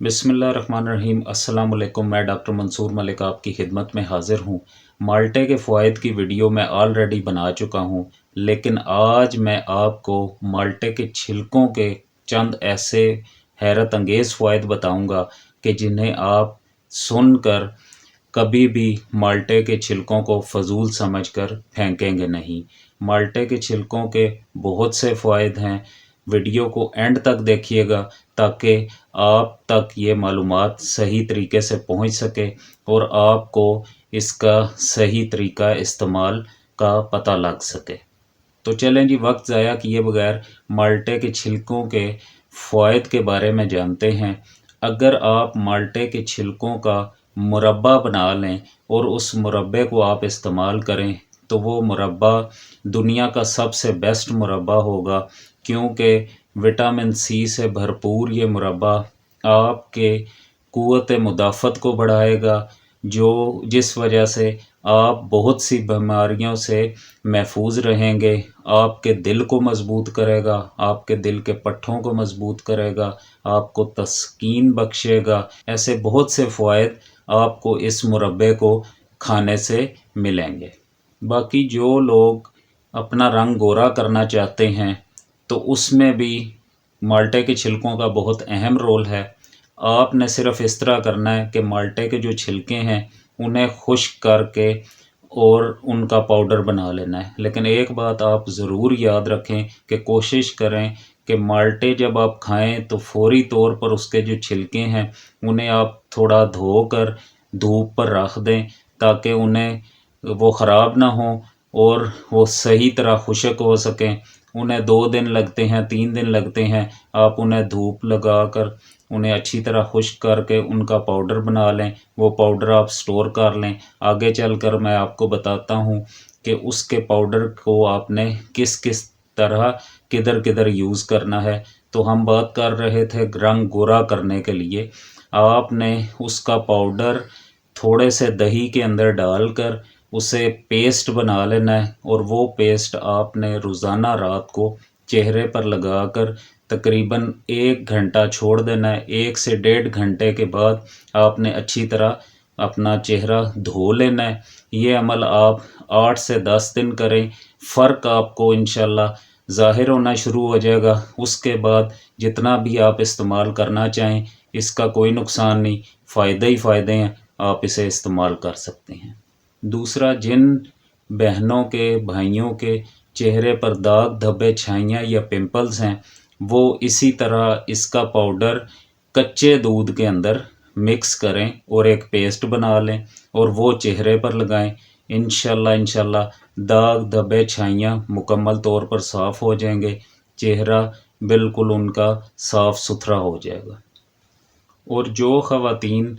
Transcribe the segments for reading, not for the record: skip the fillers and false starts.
बिस्मिल्लाहिर्रहमानिर्रहीम। अस्सलाम वालेकुम। मैं डॉक्टर मंसूर मलिक आपकी खिदमत में हाज़िर हूँ। माल्टे के फ़वाइद की वीडियो मैं ऑलरेडी बना चुका हूँ, लेकिन आज मैं आपको माल्टे के छिलकों के चंद ऐसे हैरत अंगेज़ फ़वाइद बताऊँगा कि जिन्हें आप सुनकर कभी भी माल्टे के छिलकों को फ़जूल समझकर फेंकेंगे नहीं। माल्टे के छिलकों के बहुत से फ़वाइद हैं। वीडियो को एंड तक देखिएगा ताकि आप तक ये मालूमात सही तरीके से पहुंच सके और आपको इसका सही तरीका इस्तेमाल का पता लग सके। तो चलें जी, वक्त ज़ाया किए बगैर माल्टे के छिलकों के फ़वाइद के बारे में जानते हैं। अगर आप माल्टे के छिलकों का मुरब्बा बना लें और उस मुरब्बे को आप इस्तेमाल करें तो वो मुरब्बा दुनिया का सबसे बेस्ट मुरब्बा होगा, क्योंकि विटामिन सी से भरपूर ये मुरब्बा आपके क़ुव्वत मुदाफ़त को बढ़ाएगा, जिस वजह से आप बहुत सी बीमारियों से महफूज रहेंगे। आपके दिल को मज़बूत करेगा, आपके दिल के पट्ठों को मज़बूत करेगा, आपको तस्कीन बख्शेगा। ऐसे बहुत से फ़वाइद आपको इस मुरब्बे को खाने से मिलेंगे। बाकी जो लोग अपना रंग गोरा करना चाहते हैं तो उसमें भी माल्टे के छिलकों का बहुत अहम रोल है। आपने सिर्फ़ इस तरह करना है कि माल्टे के जो छिलके हैं उन्हें खुश्क करके और उनका पाउडर बना लेना है। लेकिन एक बात आप ज़रूर याद रखें कि कोशिश करें कि माल्टे जब आप खाएं तो फौरी तौर पर उसके जो छिलके हैं उन्हें आप थोड़ा धोकर धूप पर रख दें, ताकि उन्हें वो ख़राब ना हो और वो सही तरह खुश्क हो सकें। उन्हें 2 दिन लगते हैं, 3 दिन लगते हैं। आप उन्हें धूप लगाकर उन्हें अच्छी तरह खुश्क करके उनका पाउडर बना लें। वो पाउडर आप स्टोर कर लें। आगे चलकर मैं आपको बताता हूँ कि उसके पाउडर को आपने किस किस तरह किधर किधर यूज़ करना है। तो हम बात कर रहे थे रंग गोरा करने के लिए। आपने उसका पाउडर थोड़े से दही के अंदर डालकर उसे पेस्ट बना लेना है और वो पेस्ट आपने रोज़ाना रात को चेहरे पर लगाकर तकरीबन 1 घंटा छोड़ देना है। 1 से 1.5 घंटे के बाद आपने अच्छी तरह अपना चेहरा धो लेना है। ये अमल आप 8 से 10 दिन करें, फ़र्क आपको इंशाल्लाह ज़ाहिर होना शुरू हो जाएगा। उसके बाद जितना भी आप इस्तेमाल करना चाहें, इसका कोई नुकसान नहीं, फ़ायदे ही फ़ायदे हैं। आप इसे इस्तेमाल कर सकते हैं। दूसरा, जिन बहनों के भाइयों के चेहरे पर दाग धब्बे छाइयाँ या पिंपल्स हैं, वो इसी तरह इसका पाउडर कच्चे दूध के अंदर मिक्स करें और एक पेस्ट बना लें और वो चेहरे पर लगाएं। इंशाल्लाह दाग धब्बे छाइयाँ मुकम्मल तौर पर साफ़ हो जाएंगे। चेहरा बिल्कुल उनका साफ़ सुथरा हो जाएगा। और जो ख़वातीन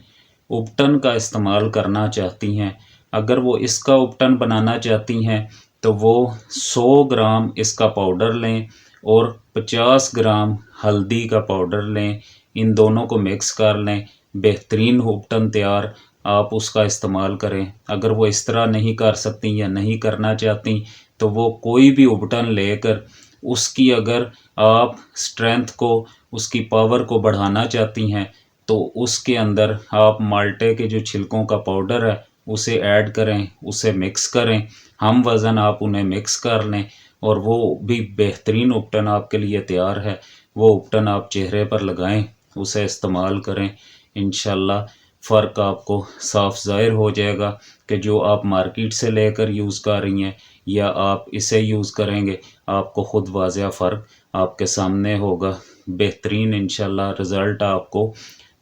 उपटन का इस्तेमाल करना चाहती हैं, अगर वो इसका उपटन बनाना चाहती हैं तो वो 100 ग्राम इसका पाउडर लें और 50 ग्राम हल्दी का पाउडर लें। इन दोनों को मिक्स कर लें। बेहतरीन उपटन तैयार, आप उसका इस्तेमाल करें। अगर वो इस तरह नहीं कर सकती या नहीं करना चाहती तो वो कोई भी उपटन लेकर उसकी अगर आप स्ट्रेंथ को, उसकी पावर को बढ़ाना चाहती हैं तो उसके अंदर आप माल्टे के जो छिलकों का पाउडर है उसे ऐड करें, उसे मिक्स करें। हम वज़न आप उन्हें मिक्स कर लें और वो भी बेहतरीन उपटन आपके लिए तैयार है। वो उपटन आप चेहरे पर लगाएं, उसे इस्तेमाल करें। इंशाल्लाह फ़र्क आपको साफ ज़ाहिर हो जाएगा कि जो आप मार्केट से लेकर यूज़ कर रही हैं या आप इसे यूज़ करेंगे, आपको ख़ुद वाज़ेह फ़र्क आपके सामने होगा। बेहतरीन इंशाल्लाह रिज़ल्ट आपको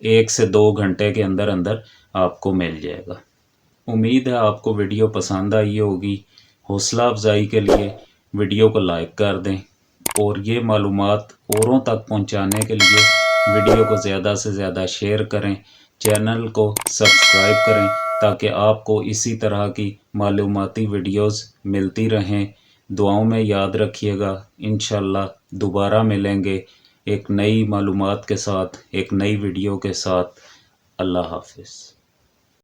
1 से 2 घंटे के अंदर अंदर आपको मिल जाएगा। उम्मीद है आपको वीडियो पसंद आई होगी। हौसला अफजाई के लिए वीडियो को लाइक कर दें और ये मालूमात औरों तक पहुंचाने के लिए वीडियो को ज़्यादा से ज़्यादा शेयर करें। चैनल को सब्सक्राइब करें ताकि आपको इसी तरह की मालूमाती वीडियोस मिलती रहें। दुआओं में याद रखिएगा। इंशाल्लाह दोबारा मिलेंगे एक नई मालूमात के साथ, एक नई वीडियो के साथ। अल्लाह हाफ़िज़।